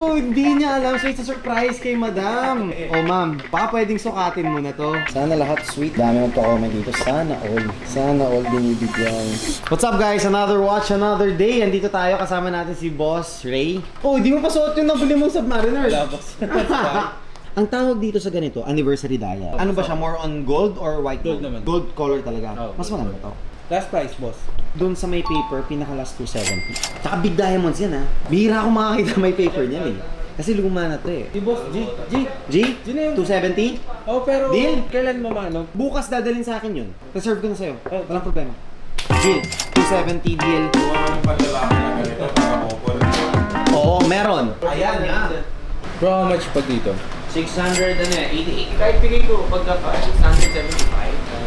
Oh, hindi niya alam. So, it's a surprise kay madam. Oh, ma'am, baka pwedeng sukatin mo na to. Sana lahat sweet. Dami magpa-comment dito. Sana all. Sana all binibigyan. What's up, guys? Another watch, another day. Andito tayo. Kasama natin si Boss Ray. Oh, di mo pa suot yung nabili mong Submariner. Ang tawag dito sa ganito, anniversary dial. Ano ba siya? More on gold or white gold? Gold naman. Gold color talaga. Oh, Mas maganda to. Last price, boss. Doon sa may paper, pinaka-last 270. Tsaka big diamonds yan ha. Bihira akong makakita may paper niyan eh. Kasi luma na to eh. Si boss, G. G? G na yun. 270? Oh, pero Deal? kailan mo maano? Bukas dadalhin sa akin yun. Reserve ko na sa'yo. Walang problema. Deal. 270 deal. Oo, meron. Ayan nga. Bro, how much pa dito? 600 ano eh, 88. Kahit bigay ko pagka 675,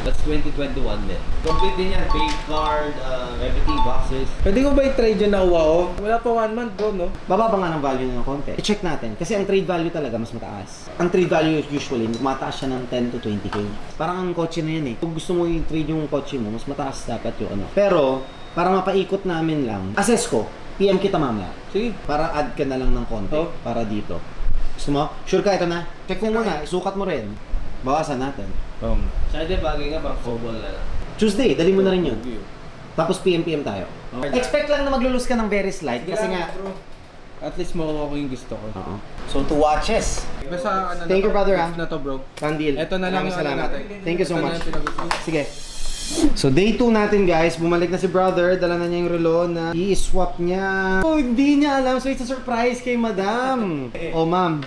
that's 2021 din. Complete din yan, paid card, everything, boxes. Pwede ko ba i-trade yung nakuha ko? Wala pa 1 month, bro, no? Bababa nga ng value ng konti. I-check natin. Kasi ang trade value talaga mas mataas. Ang trade value usually, mataas siya ng 10 to 20k. Parang ang kotse na yan eh. Kung gusto mo i-trade yung kotse mo, mas mataas dapat yung ano. Pero, para mapaikot namin lang, assess ko, PM kita mamaya. Sige. Para add ka na lang ng konti. Oh. Para dito. Gusto mo? Sure ka ito na? Check mo muna, isukat mo rin. Bawasan natin. Tsaka din bagay nga, pang football na lang. Tuesday, dali mo na rin yun. Tapos PM tayo. Okay. Expect lang na maglulus ka ng very slight kasi nga... bro. At least makuha ko yung gusto ko. Oo. So, 2 watches. Basta ano Thank you, brother, ah. na to, bro. Pandil. Ito na lang Maraming yung ano salamat. natin. Thank you so Ito na much. yung pinag-usapan. Sige. So day 2 natin guys, bumalik na si brother, dala na niya yung relo na i-swap niya. Oh, hindi niya alam, so it's a surprise kay madam. Oh ma'am,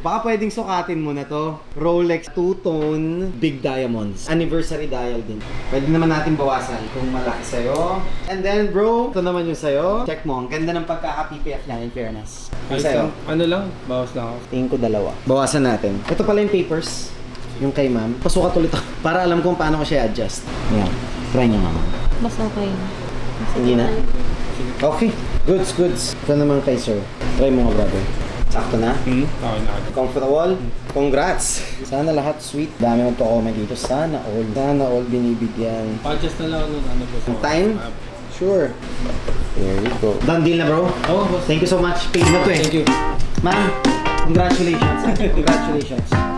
baka pwedeng sukatin mo na to. Rolex two-tone big diamonds. Anniversary dial din. Pwede naman natin bawasan kung malaki sa'yo. And then bro, ito naman yung sa'yo. Check mo, ang ganda ng pagkaka-PPF niya in fairness. Yung sa'yo, Ano lang, bawas lang ako. tingin ko 2. Bawasan natin. Ito pala yung papers. Yung kay ma'am. Pasukat ulit ako. Para alam kung paano ko siya adjust. Ayan. Try niyo ma'am. Mas okay na. Hindi na? Okay. Goods. Ito naman kay sir. Try mo nga brother. Sakto na? Okay na. Comfortable? Congrats! Sana lahat sweet. Dami magpa-comment dito. Sana all binibigyan. Pa-adjust na lang ano po. Ang time? Sure. There you go. Done deal na bro? Oo, boss. Thank you so much. Paid na to eh. Thank you. Ma'am, congratulations. Congratulations.